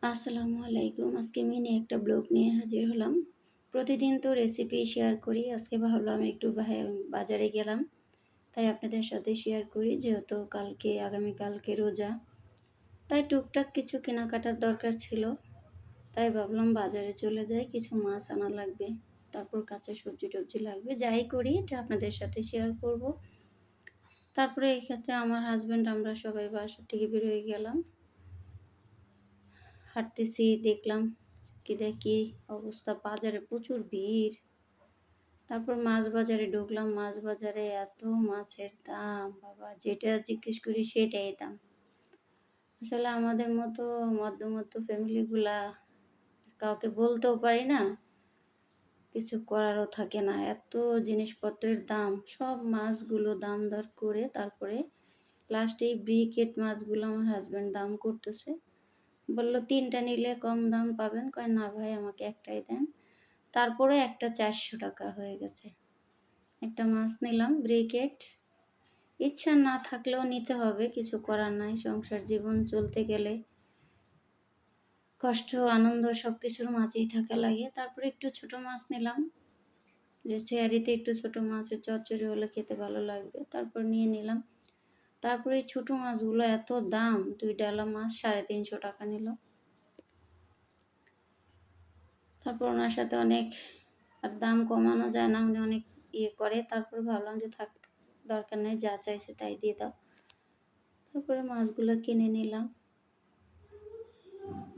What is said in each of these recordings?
আসসালামু আলাইকুম। আজকে মিনি একটা ব্লগ নিয়ে হাজির হলাম। প্রতিদিন তো রেসিপি শেয়ার করি। আজকে ভাবলাম একটু বাজারে গেলাম। তাই আপনাদের সাথে শেয়ার করি যেহেতু আগামীকালকে রোজা। তাই টুকটাক কিছু কেনাকাটার দরকার ছিল। তাই ভাবলাম বাজারে চলে যাই, কিছু মাছ আনা লাগবে। তারপর কাঁচা সবজি-টবজি লাগবে। যাই করি এটা আপনাদের সাথে শেয়ার করব। তারপরে এই ক্ষেত্রে আমার হাসব্যান্ড আমরা সবাই বাসা থেকে বের হয়ে গেলাম। হাঁটতেছি, দেখলাম দেখি অবস্থা, বাজারে প্রচুর ভিড়। তারপর মাছ বাজারে ঢুকলাম। মাছ বাজারে এত মাছের দাম, বাবা যেটা জিজ্ঞেস করি সেটাই দাম। আসলে আমাদের মতো মধ্যমত্ত ফ্যামিলিগুলা কাউকে বলতেও পারি না, কিছু করারও থাকে না। এত জিনিসপত্রের দাম, সব মাছগুলো দাম দর করে তারপরে লাস্টে এই ব্রিকেট মাছগুলো আমার হাজব্যান্ড দাম করতেছে। বলল ৩টা নিলে কম দাম পাবেন। কয় না ভাই, আমাকে একটাই দেন। তারপরে একটা ৪০০ টাকা হয়ে গেছে। একটা মাছ নিলাম ব্রিকেট। ইচ্ছা না থাকলেও নিতে হবে, কিছু করার নাই। সংসার জীবন চলতে গেলে কষ্ট আনন্দ সব কিছুর মাঝেই থাকা লাগে। তারপরে একটু ছোট মাছ নিলাম, যে চেহারিতে একটু ছোট মাছের চচ্চড়ি হলে খেতে ভালো লাগবে। তারপর নিয়ে নিলাম। তারপরে এই ছোট মাছগুলো এত দাম, 2 ডালা মাছ ৩৫০ টাকা নিল। তারপর ওনার সাথে অনেক আর দাম কমানো যায় না, উনি অনেক করে। তারপর ভাবলাম যে থাক, দরকার নেই, যা চাইছে তাই দিয়ে দাও। তারপরে মাছগুলো কিনে নিলাম।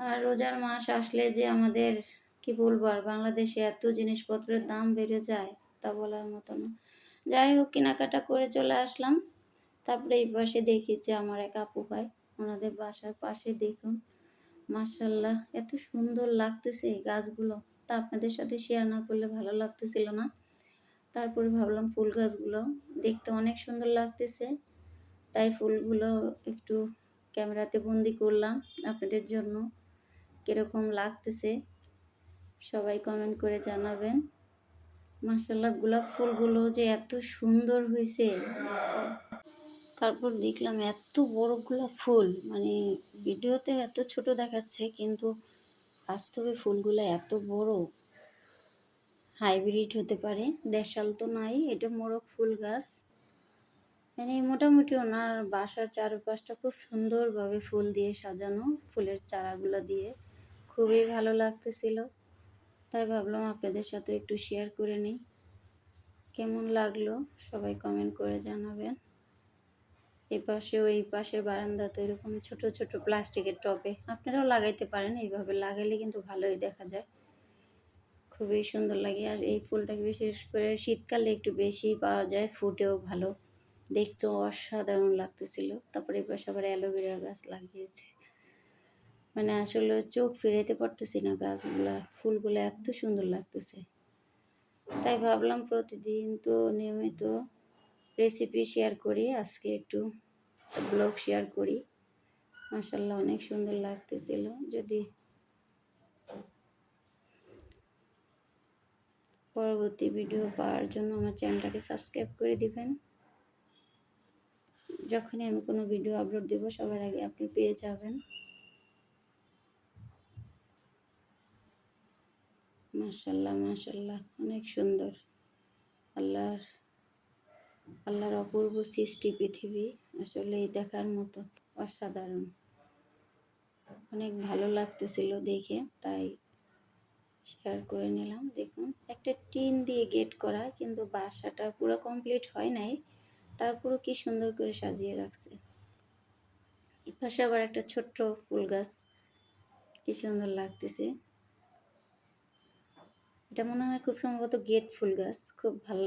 আর রোজার মাস আসলে যে আমাদের কি বলবো, আর বাংলাদেশে এত জিনিসপত্রের দাম বেড়ে যায় তা বলার মতো না। যাই হোক, কেনাকাটা করে চলে আসলাম। তারপরে এই পাশে দেখি যে আমার এক আপু ভাই, ওনাদের বাসার পাশে দেখুন মাশাআল্লাহ এত সুন্দর লাগতেছে গাছগুলো। তা আপনাদের সাথে শেয়ার না করলে ভালো লাগতেছিল না। তারপরে ভাবলাম ফুল গাছগুলো দেখতে অনেক সুন্দর লাগতেছে, তাই ফুলগুলো একটু ক্যামেরাতে বন্দি করলাম আপনাদের জন্য। কিরকম লাগতেছে সবাই কমেন্ট করে জানাবেন। মাশাআল্লাহ গোলাপ ফুলগুলো যে এত সুন্দর হয়েছে। তারপর দেখলাম এত বড় গোলাপ ফুল, মানে ভিডিওতে এত ছোট দেখাচ্ছে কিন্তু বাস্তবে ফুলগুলো এত বড়। হাইব্রিড হতে পারে, দেশাল তো নাই, এটা মোরগ ফুল গাছ। মানে মোটামুটি ওনার বাসার চারপাশটা খুব সুন্দরভাবে ফুল দিয়ে সাজানো, ফুলের চারাগুলো দিয়ে খুবই ভালো লাগতেছিল। তাই ভাবলাম আপনাদের সাথে একটু শেয়ার করে নিই। কেমন লাগলো সবাই কমেন্ট করে জানাবেন। এই পাশে ওই পাশের বারান্দাতে এরকম ছোট ছোট প্লাস্টিকের টবে আপনারাও লাগাইতে পারেন। এইভাবে লাগাইলে কিন্তু ভালোই দেখা যায়, খুবই সুন্দর লাগে। আর এই ফুলটাকে বিশেষ করে শীতকালে একটু বেশি পাওয়া যায়, ফুটেও ভালো, দেখতেও অসাধারণ লাগতেছিল। তারপরে এই পাশে আবার অ্যালোভেরা গাছ লাগিয়েছে, মানে আসলে চোখ ফিরাইতে পারতেছি না, গাছগুলা ফুলগুলো এত সুন্দর লাগতেছে। তাই ভাবলাম প্রতিদিন তো নিয়মিত রেসিপি শেয়ার করি, আজকে একটু ব্লগ শেয়ার করি। মাশাআল্লাহ অনেক সুন্দর লাগতেছিল। যদি পরবর্তী ভিডিও পাওয়ার জন্য আমার চ্যানেলটাকে সাবস্ক্রাইব করে দিবেন। যখনই আমি কোনো ভিডিও আপলোড দেব সবার আগে আপনি পেয়ে যাবেন। মাশাআল্লাহ মাশাআল্লাহ অনেক সুন্দর। আল্লাহর অপূর্ব সৃষ্টি পৃথিবী, আসলেই দেখার মতো, অসাধারণ। অনেক ভালো লাগতেছিল দেখে, তাই শেয়ার করে নিলাম। দেখুন একটা টিন দিয়ে গেট করা, কিন্তু বাসাটা পুরো কমপ্লিট হয় নাই, তারপরও কি সুন্দর করে সাজিয়ে রাখছে। এই পাশে আবার একটা ছোট্ট ফুল গাছ, কি সুন্দর লাগতেছে। এটা মনে হয় খুব সম্ভবত গেট ফুল গাছ, খুব ভালো।